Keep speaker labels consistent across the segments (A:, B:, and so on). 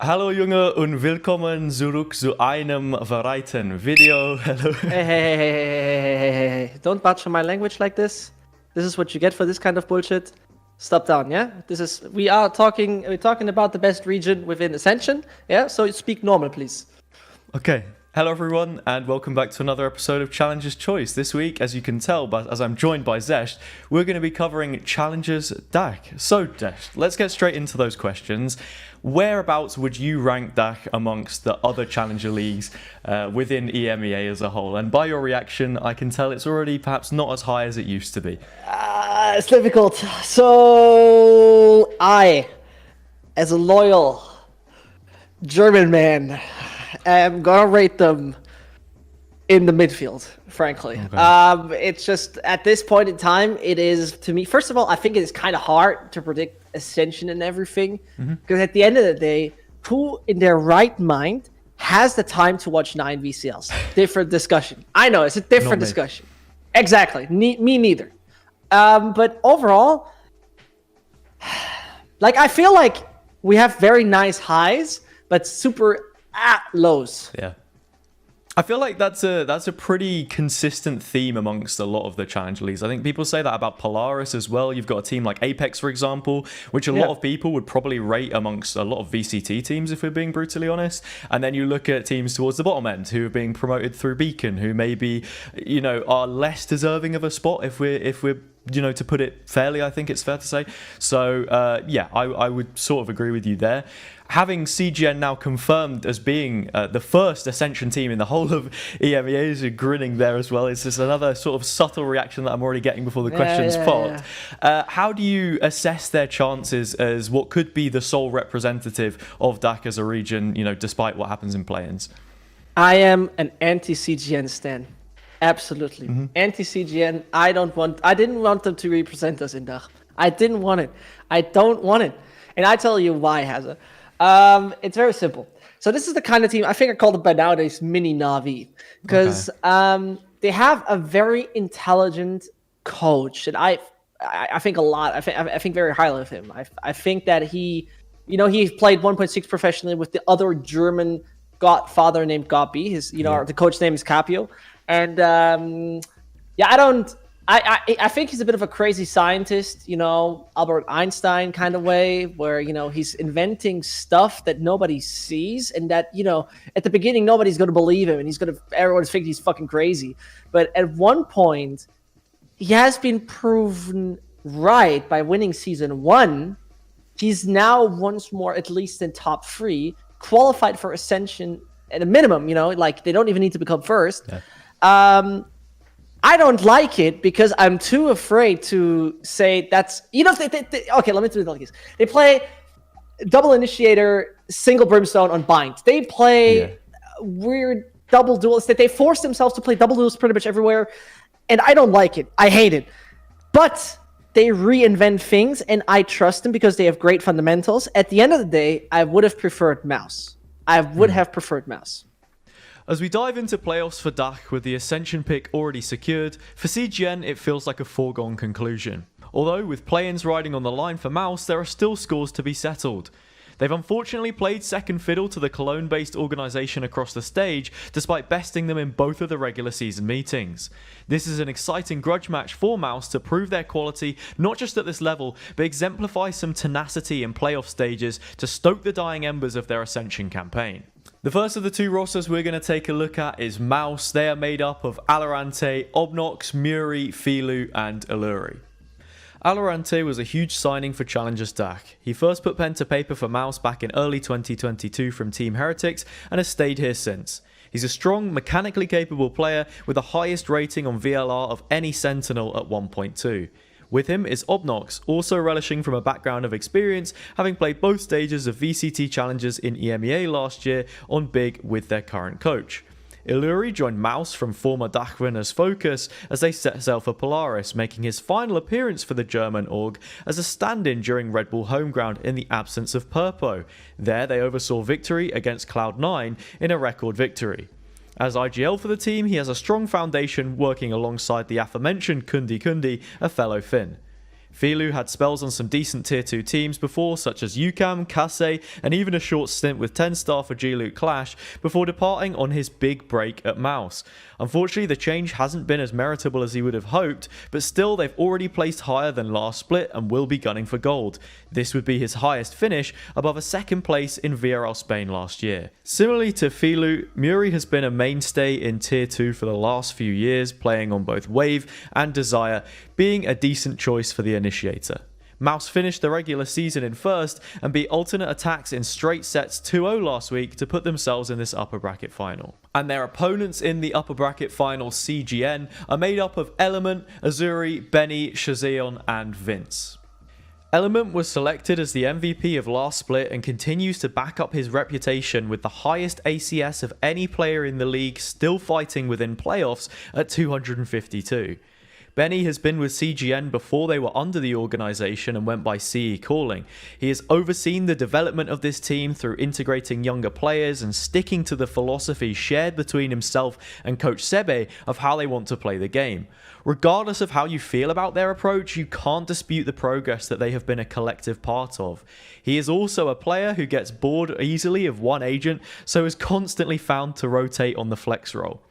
A: Hallo Junge und willkommen zurück zu einem weiteren Video. Hello.
B: Hey. Don't butcher my language like this. This is what you get for this kind of bullshit. Stop down, yeah? We're talking about the best region within Ascension, yeah? So speak normal, please.
A: Okay. Hello everyone and welcome back to another episode of Challenger's Choice. This week, as you can tell, but as I'm joined by Zescht, we're going to be covering Challenger's DACH. So Zescht, let's get straight into those questions. Whereabouts would you rank DACH amongst the other Challenger leagues within EMEA as a whole? And by your reaction, I can tell it's already perhaps not as high as it used to be.
B: It's difficult. So I, as a loyal German man, I'm gonna rate them in the midfield, frankly. Okay. It's just, at this point in time, it is, to me, first of all, I think it is kind of hard to predict Ascension and everything, because at the end of the day, who in their right mind has the time to watch 9 VCLs? Different discussion. I know, it's a different discussion. Exactly. Me neither. But overall, like, I feel like we have very nice highs, but super lows.
A: Yeah. I feel like that's a pretty consistent theme amongst a lot of the Challenger leagues. I think people say that about Polaris as well. You've got a team like Apex, for example, which a lot of people would probably rate amongst a lot of VCT teams, if we're being brutally honest. And then you look at teams towards the bottom end who are being promoted through Beacon, who maybe, you know, are less deserving of a spot if we're you know, to put it fairly, I think it's fair to say. So yeah, I would sort of agree with you there. Having CGN now confirmed as being the first Ascension team in the whole of EMEA, is grinning there as well. It's just another sort of subtle reaction that I'm already getting before the questions popped. How do you assess their chances as what could be the sole representative of DACH as a region, you know, despite what happens in play-ins?
B: I am an anti-CGN stan. Absolutely. Anti-CGN. I didn't want them to represent us in DACH. I didn't want it. I don't want it. And I tell you why, Hazza. It's very simple. So this is the kind of team, I think I call it by nowadays mini Navi, because they have a very intelligent coach, and I think a lot. I think very highly of him. I think that he played 1.6 professionally with the other German godfather named Gabi. The coach name is Capio, and I think he's a bit of a crazy scientist, you know, Albert Einstein kind of way, where, you know, he's inventing stuff that nobody sees, and that, you know, at the beginning, nobody's going to believe him, and everyone's thinking he's fucking crazy. But at one point, he has been proven right by winning season 1. He's now once more, at least in top 3, qualified for Ascension at a minimum, you know, like they don't even need to become first. Yeah. I don't like it because I'm too afraid to say that's, you know, okay, let me do it like this. They play double initiator, single brimstone on bind. They play weird double duels that they force themselves to play double duels pretty much everywhere. And I don't like it. I hate it. But they reinvent things, and I trust them because they have great fundamentals. At the end of the day, I would have preferred MOUZ. I would have preferred MOUZ.
A: As we dive into playoffs for DACH with the Ascension pick already secured, for CGN it feels like a foregone conclusion. Although with play-ins riding on the line for MOUZ, there are still scores to be settled. They've unfortunately played second fiddle to the Cologne-based organisation across the stage, despite besting them in both of the regular season meetings. This is an exciting grudge match for MOUZ to prove their quality, not just at this level, but exemplify some tenacity in playoff stages to stoke the dying embers of their Ascension campaign. The first of the 2 rosters we're going to take a look at is MOUZ. They are made up of Valorant, Obnox, Muri, Filu and Illuri. Valorant was a huge signing for Challenger's DACH. He first put pen to paper for MOUZ back in early 2022 from Team Heretics and has stayed here since. He's a strong, mechanically capable player with the highest rating on VLR of any Sentinel at 1.2. With him is Obnox, also relishing from a background of experience, having played both stages of VCT Challengers in EMEA last year on Big with their current coach. Illuri joined MOUZ from former DACH winners Focus as they set sail for Polaris, making his final appearance for the German org as a stand-in during Red Bull Homeground in the absence of Purpo. There they oversaw victory against Cloud9 in a record victory. As IGL for the team, he has a strong foundation working alongside the aforementioned Kundi, a fellow Finn. Filu had spells on some decent tier 2 teams before, such as UCAM, Kasei, and even a short stint with 10-star for G-Loot Clash, before departing on his big break at MOUZ. Unfortunately, the change hasn't been as meritable as he would have hoped, but still they've already placed higher than last split and will be gunning for gold. This would be his highest finish, above a second place in VRL Spain last year. Similarly to Filu, Muri has been a mainstay in tier 2 for the last few years, playing on both Wave and Desire, being a decent choice for the initiator. MOUZ finished the regular season in first and beat alternate attacks in straight sets 2-0 last week to put themselves in this upper bracket final. And their opponents in the upper bracket final, CGN, are made up of Elllement, Azuri, Benny, Shazion, and Vince. Elllement was selected as the MVP of last split and continues to back up his reputation with the highest ACS of any player in the league, still fighting within playoffs at 252. Benny has been with CGN before they were under the organisation and went by CE Calling. He has overseen the development of this team through integrating younger players and sticking to the philosophy shared between himself and Coach Sebe of how they want to play the game. Regardless of how you feel about their approach, you can't dispute the progress that they have been a collective part of. He is also a player who gets bored easily of one agent, so is constantly found to rotate on the flex role.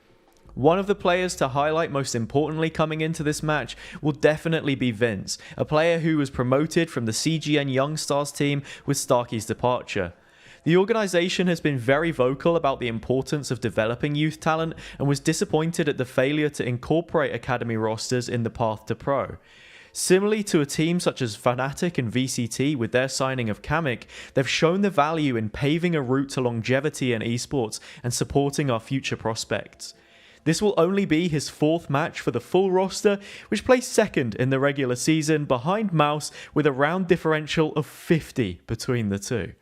A: One of the players to highlight most importantly coming into this match will definitely be Vince, a player who was promoted from the CGN Young Stars team with Starkey's departure. The organisation has been very vocal about the importance of developing youth talent and was disappointed at the failure to incorporate academy rosters in the path to pro. Similarly to a team such as Fnatic and VCT with their signing of Kamik, they've shown the value in paving a route to longevity in esports and supporting our future prospects. This will only be his 4th match for the full roster, which placed 2nd in the regular season behind MOUZ with a round differential of 50 between the two.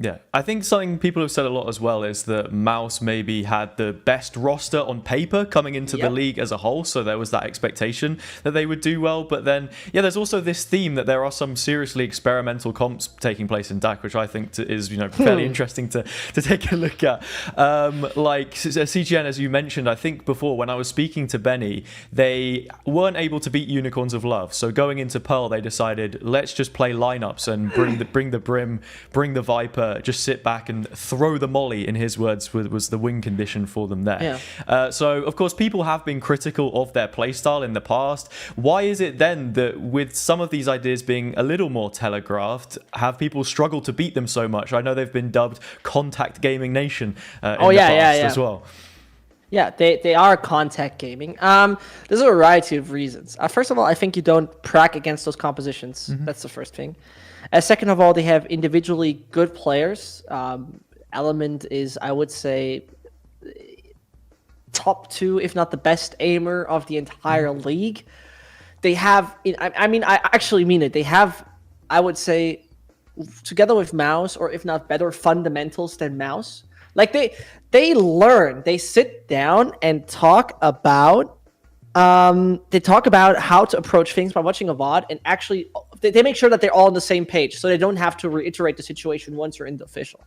A: Yeah, I think something people have said a lot as well is that MOUZ maybe had the best roster on paper coming into the league as a whole, so there was that expectation that they would do well. But then, yeah, there's also this theme that there are some seriously experimental comps taking place in DACH, which I think is, fairly interesting to take a look at. Like CGN, as you mentioned, I think before when I was speaking to Benny, they weren't able to beat Unicorns of Love. So going into Pearl, they decided, let's just play lineups and bring the Brim, bring the Viper, just sit back and throw the molly, in his words, was the win condition for them there. Yeah. So, of course, people have been critical of their playstyle in the past. Why is it then that with some of these ideas being a little more telegraphed, have people struggled to beat them so much? I know they've been dubbed Contact Gaming Nation in the past as well.
B: Yeah, they are contact gaming. There's a variety of reasons. First of all, I think you don't prac against those compositions. That's the first thing. Second of all, they have individually good players. Elllement is, I would say, top 2, if not the best aimer of the entire league. They have, I actually mean it. They have, I would say, together with MOUZ, or if not better fundamentals than MOUZ. Like they sit down and talk about how to approach things by watching a VOD, and actually they make sure that they're all on the same page, so they don't have to reiterate the situation once you're in the official.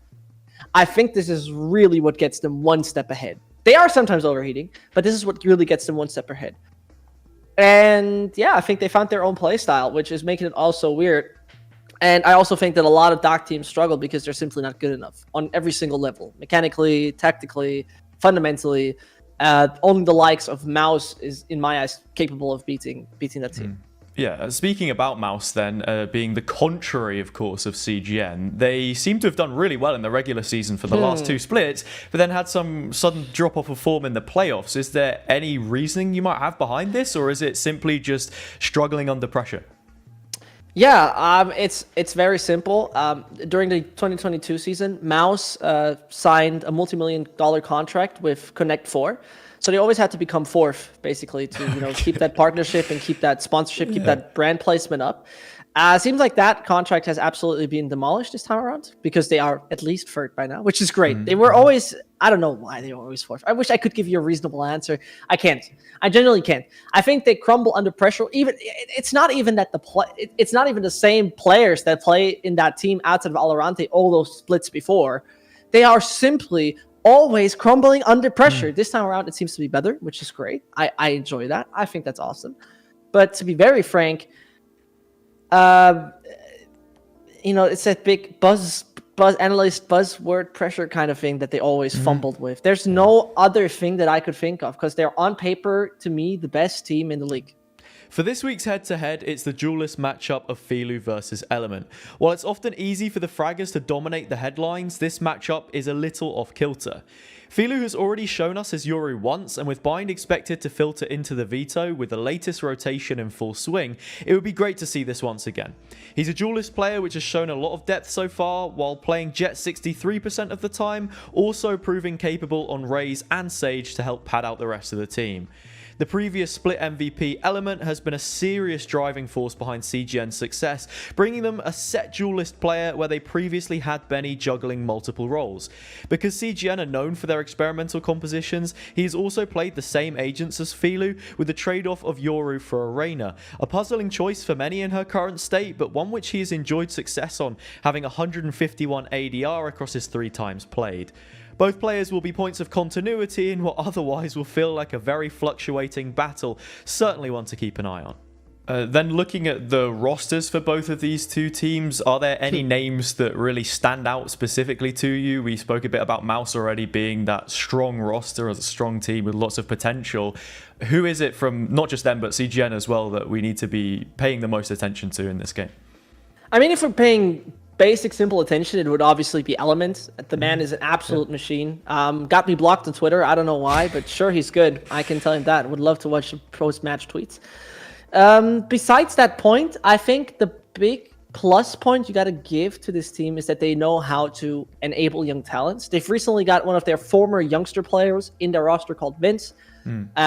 B: I think this is really what gets them one step ahead. They are sometimes overheating, but this is what really gets them one step ahead. And yeah, I think they found their own play style, which is making it also weird. And I also think that a lot of DACH teams struggle because they're simply not good enough on every single level. Mechanically, tactically, fundamentally. Only the likes of MOUZ is, in my eyes, capable of beating that team.
A: Yeah, speaking about MOUZ then, being the contrary, of course, of CGN, they seem to have done really well in the regular season for the last 2 splits, but then had some sudden drop-off of form in the playoffs. Is there any reasoning you might have behind this, or is it simply just struggling under pressure?
B: Yeah, it's very simple. During the 2022 season, MOUZ signed a multi-million-dollar contract with Connect 4. So they always had to become 4th, basically, to keep that partnership and keep that sponsorship, keep that brand placement up. Seems like that contract has absolutely been demolished this time around, because they are at least 3rd by now, which is great. They were always, I don't know why they were always 4th. I wish I could give you a reasonable answer. I can't. I genuinely can't. I think they crumble under pressure. It's not even that it's not even the same players that play in that team outside of VALORANT all those splits before. They are simply always crumbling under pressure. This time around, it seems to be better, which is great. I enjoy that. I think that's awesome. But to be very frank, It's that big buzz analyst buzzword pressure kind of thing that they always fumbled with. There's no other thing that I could think of, because they're on paper, to me, the best team in the league.
A: For this week's head-to-head, it's the duelist matchup of Filu versus Elllement. While it's often easy for the fraggers to dominate the headlines, this matchup is a little off-kilter. Filu has already shown us his Yoru once, and with Bind expected to filter into the veto with the latest rotation in full swing, it would be great to see this once again. He's a duelist player which has shown a lot of depth so far, while playing Jet 63% of the time, also proving capable on Raze and Sage to help pad out the rest of the team. The previous split MVP Elllement has been a serious driving force behind CGN's success, bringing them a set duelist player where they previously had Benny juggling multiple roles. Because CGN are known for their experimental compositions, he has also played the same agents as Filu, with the trade-off of Yoru for Arena, a puzzling choice for many in her current state, but one which he has enjoyed success on, having 151 ADR across his 3 times played. Both players will be points of continuity in what otherwise will feel like a very fluctuating battle, certainly one to keep an eye on. Then looking at the rosters for both of these two teams, are there any names that really stand out specifically to you? We spoke a bit about MOUZ already being that strong roster, as a strong team with lots of potential. Who is it from not just them but CGN as well that we need to be paying the most attention to in this game?
B: I mean, if we're paying basic, simple attention, it would obviously be Ellament. The man is an absolute machine. Got me blocked on Twitter. I don't know why, but sure, he's good. I can tell him that. Would love to watch the post-match tweets. Besides that point, I think the big plus point you got to give to this team is that they know how to enable young talents. They've recently got one of their former youngster players in their roster called Vince.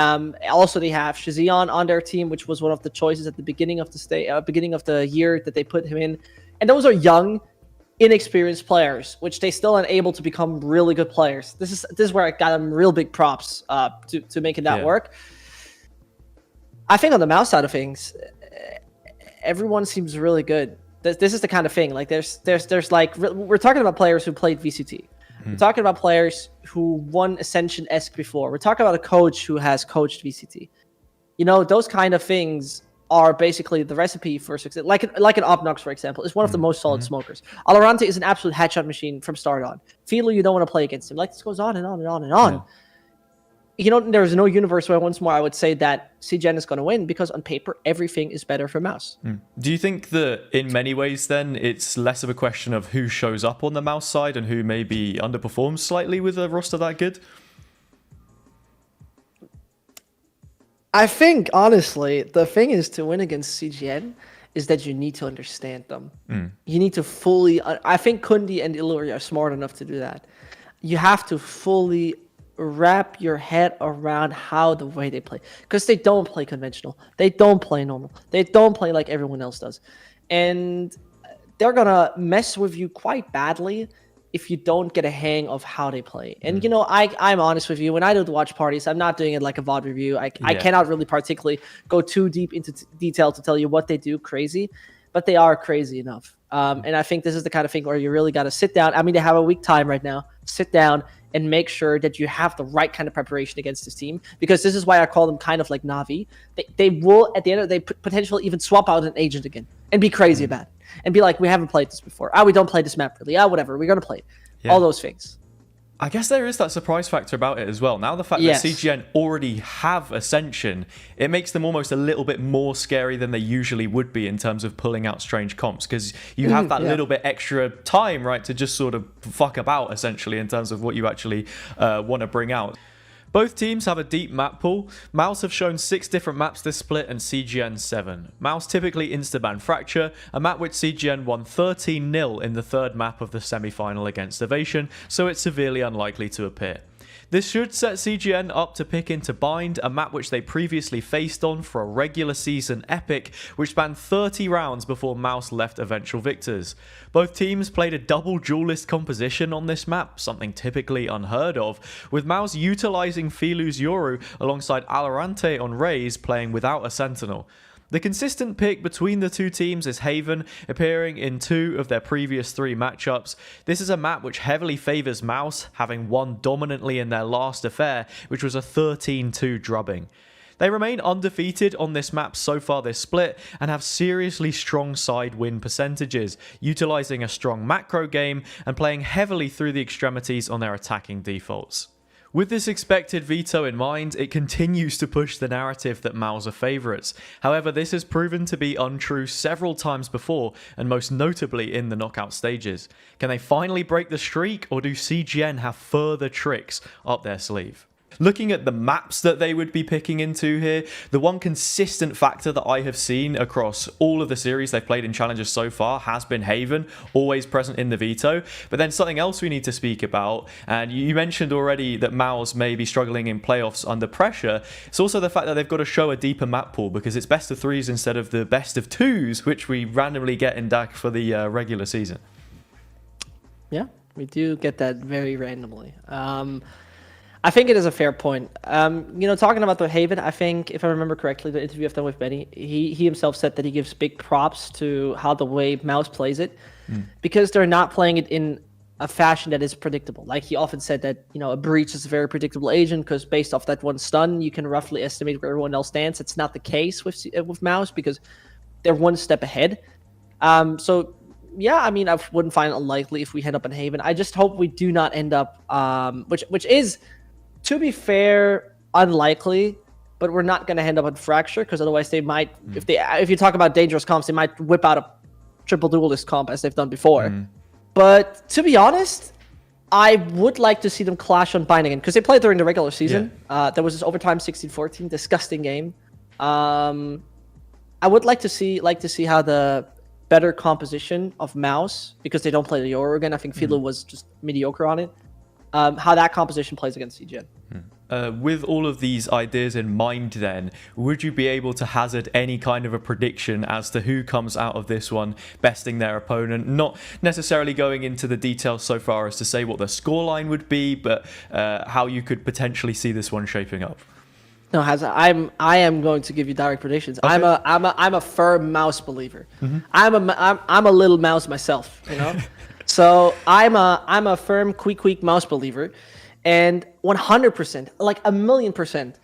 B: Also, they have Shazion on their team, which was one of the choices at the beginning of the year that they put him in. And those are young, inexperienced players, which they still enable to become really good players. This is where I got them real big props to making that work. I think on the MOUZ side of things, everyone seems really good. This is the kind of thing. Like there's like, we're talking about players who played VCT. We're talking about players who won Ascension-esque before. We're talking about a coach who has coached VCT. Those kind of things are basically the recipe for success. Like an Obnox, for example, is one of the most solid smokers. VALORANT is an absolute headshot machine from start on. Filu, you don't want to play against him. Like, this goes on and on and on and on. There's no universe where once more I would say that CGN is going to win, because on paper, everything is better for MOUZ.
A: Do you think that in many ways then it's less of a question of who shows up on the MOUZ side and who maybe underperforms slightly with a roster that good?
B: I think, honestly, the thing is to win against CGN is that you need to understand them. You need to fully... I think Kundi and Iluri are smart enough to do that. You have to fully wrap your head around the way they play. Because they don't play conventional. They don't play normal. They don't play like everyone else does. And they're going to mess with you quite badly if you don't get a hang of how they play. And, I'm honest with you. When I do the watch parties, I'm not doing it like a VOD review. I cannot really particularly go too deep into detail to tell you what they do crazy, but they are crazy enough. And I think this is the kind of thing where you really got to sit down. I mean, they have a week time right now. Sit down and make sure that you have the right kind of preparation against this team, because this is why I call them kind of like Na'Vi. They will, at the end of the day, potentially even swap out an agent again and be crazy about it. And be like, we haven't played this before. We don't play this map really. Whatever. We're going to play it. All those things.
A: I guess there is that surprise factor about it as well. Now the fact that CGN already have Ascension, it makes them almost a little bit more scary than they usually would be in terms of pulling out strange comps, because you have that little bit extra time, right, to just sort of fuck about, essentially, in terms of what you actually want to bring out. Both teams have a deep map pool. MOUZ have shown 6 different maps this split and CGN 7. MOUZ typically insta-ban Fracture, a map which CGN won 13-0 in the 3rd map of the semi-final against Ovation, so it's severely unlikely to appear. This should set CGN up to pick into Bind, a map which they previously faced on for a regular season epic, which spanned 30 rounds before MOUZ left eventual victors. Both teams played a double duelist composition on this map, something typically unheard of, with MOUZ utilising Filu's Yoru alongside Alorante on Raze playing without a Sentinel. The consistent pick between the two teams is Haven, appearing in 2 of their previous 3 matchups. This is a map which heavily favours MOUZ, having won dominantly in their last affair, which was a 13-2 drubbing. They remain undefeated on this map so far this split and have seriously strong side win percentages, utilising a strong macro game and playing heavily through the extremities on their attacking defaults. With this expected veto in mind, it continues to push the narrative that MOUZ are favourites. However, this has proven to be untrue several times before, and most notably in the knockout stages. Can they finally break the streak, or do CGN have further tricks up their sleeve? Looking at the maps that they would be picking into here, the one consistent factor that I have seen across all of the series they've played in Challengers so far has been Haven, always present in the veto. But then something else we need to speak about, and you mentioned already that MOUZ may be struggling in playoffs under pressure. It's also the fact that they've got to show a deeper map pool because it's best of threes instead of the best of twos, which we randomly get in DACH for the regular season.
B: Yeah, we do get that very randomly. I think it is a fair point. Talking about the Haven, I think, if I remember correctly, the interview I've done with Benny, he himself said that he gives big props to how the way MOUZ plays it, because they're not playing it in a fashion that is predictable. Like he often said that, a breach is a very predictable agent because based off that one stun, you can roughly estimate where everyone else stands. It's not the case with MOUZ because they're one step ahead. Yeah, I mean, I wouldn't find it unlikely if we end up in Haven. I just hope we do not end up, which is, to be fair, unlikely, but we're not going to end up in Fracture because otherwise they might, if you talk about dangerous comps, they might whip out a triple duelist comp as they've done before. But to be honest, I would like to see them clash on Bind again because they played during the regular season. There was this overtime 16-14, disgusting game. I would like to see how the better composition of MOUZ, because they don't play the Yoru again. I think Filu was just mediocre on it. How that composition plays against CGN.
A: With all of these ideas in mind then, would you be able to hazard any kind of a prediction as to who comes out of this one besting their opponent? Not necessarily going into the details so far as to say what the scoreline would be, but how you could potentially see this one shaping up.
B: No, Hazza, I am going to give you direct predictions. Okay. I'm a firm MOUZ believer. I'm a little MOUZ myself, So I'm a firm quick MOUZ believer, and 100%, like 1,000,000%,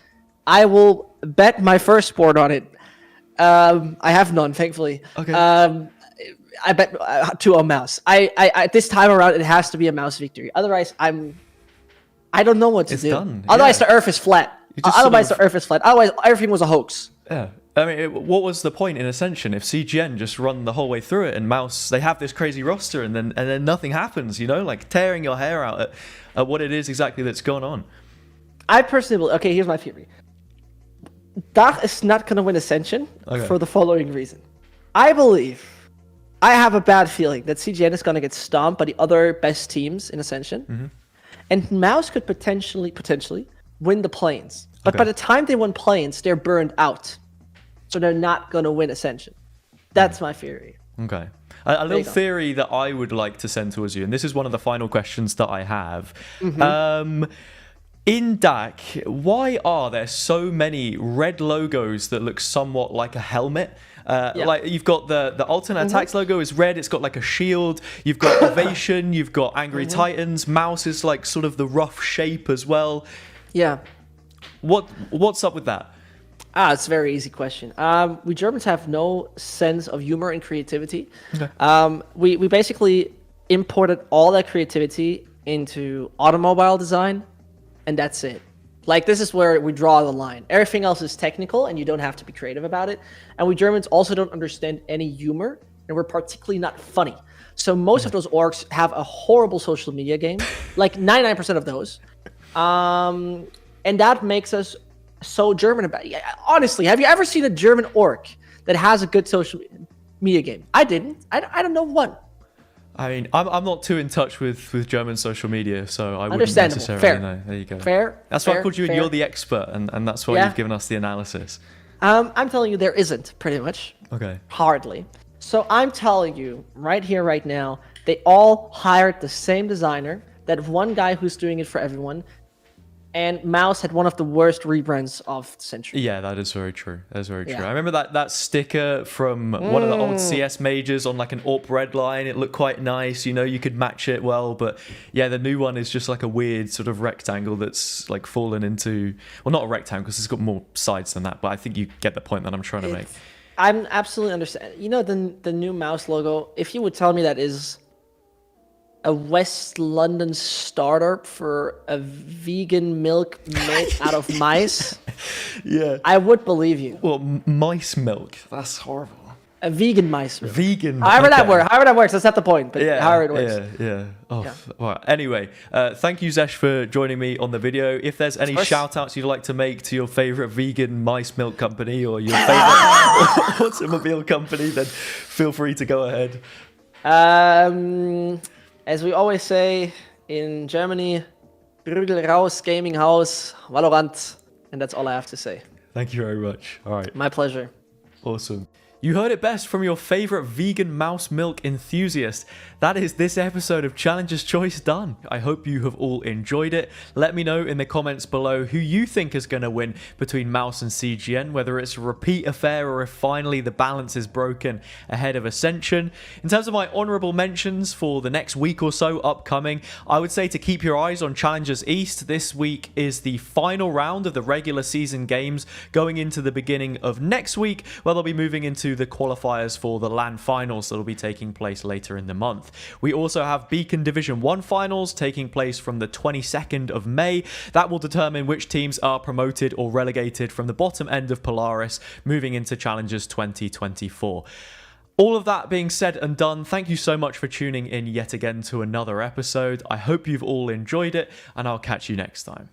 B: I will bet my first sport on it. I have none, thankfully.
A: Okay.
B: I bet 2-0 MOUZ. I this time around it has to be a MOUZ victory. Otherwise, I don't know what to do.
A: Done.
B: Otherwise, the Earth is flat. Otherwise, the Earth is flat. Otherwise, everything was a hoax.
A: Yeah. I mean, what was the point in Ascension if CGN just run the whole way through it and MOUZ, they have this crazy roster and then nothing happens, like tearing your hair out at what it is exactly that's going on?
B: I personally believe, okay, here's my theory. DACH is not going to win Ascension for the following reason. I have a bad feeling that CGN is going to get stomped by the other best teams in Ascension. And MOUZ could potentially win the planes. But by the time they win planes, they're burned out. So they're not going to win Ascension. That's my theory.
A: Okay. A little theory that I would like to send towards you, and this is one of the final questions that I have. In DACH, why are there so many red logos that look somewhat like a helmet? Like you've got the alternate attacks logo is red. It's got like a shield. You've got Ovation. You've got Angry Titans. MOUZ is like sort of the rough shape as well. Yeah. What's up with that?
B: It's a very easy question. We Germans have no sense of humor and creativity. Okay. We basically imported all that creativity into automobile design, and that's it. Like, this is where we draw the line. Everything else is technical, and you don't have to be creative about it. And we Germans also don't understand any humor, and we're particularly not funny. So most of those orgs have a horrible social media game, like 99% of those. And that makes us so German about it. Honestly, have you ever seen a German org that has a good social media game? I didn't. I don't know one.
A: I mean, I'm not too in touch with German social media, so I wouldn't necessarily know. There you go. That's why I called you and you're the expert, and that's why you've given us the analysis. I'm telling you there isn't, pretty much. Okay. Hardly. So I'm telling you, right here, right now, they all hired the same designer, that one guy who's doing it for everyone.
B: And MOUZ had one of the worst rebrands of the century.
A: Yeah, that is very true. That is very true.
B: Yeah.
A: I remember that sticker from one of the old CS majors on like an AWP red line. It looked quite nice. You know, you could match it well. But yeah, the new one is just like a weird sort of rectangle that's like fallen into... Well, not a rectangle because it's got more sides than that. But I think you get the point that I'm trying to make.
B: I'm absolutely understand. You know, the new MOUZ logo, if you would tell me that is a West London startup for a vegan milk made out of mice,
A: Yeah.
B: I would believe you.
A: Well, mice milk. That's horrible.
B: A vegan mice milk.
A: Vegan.
B: However
A: okay.
B: that works, that's not the point, but however it works.
A: Yeah. Oh,
B: Yeah.
A: Well, anyway, thank you, Zescht, for joining me on the video. If there's any shout outs you'd like to make to your favorite vegan mice milk company or your favorite automobile company, then feel free to go ahead.
B: As we always say in Germany, Prügel raus, Gaming House, Valorant, and that's all I have to say.
A: Thank you very much. All right.
B: My pleasure.
A: Awesome. You heard it best from your favorite vegan mouse milk enthusiast. That is this episode of Challenger's Choice done. I hope you have all enjoyed it. Let me know in the comments below who you think is going to win between MOUZ and CGN, whether it's a repeat affair or if finally the balance is broken ahead of Ascension. In terms of my honourable mentions for the next week or so upcoming, I would say to keep your eyes on Challengers East. This week is the final round of the regular season games going into the beginning of next week, where they'll be moving into the qualifiers for the LAN finals that will be taking place later in the month. We also have Beacon Division 1 finals taking place from the 22nd of May. That will determine which teams are promoted or relegated from the bottom end of Polaris, moving into Challengers 2024. All of that being said and done, thank you so much for tuning in yet again to another episode. I hope you've all enjoyed it, and I'll catch you next time.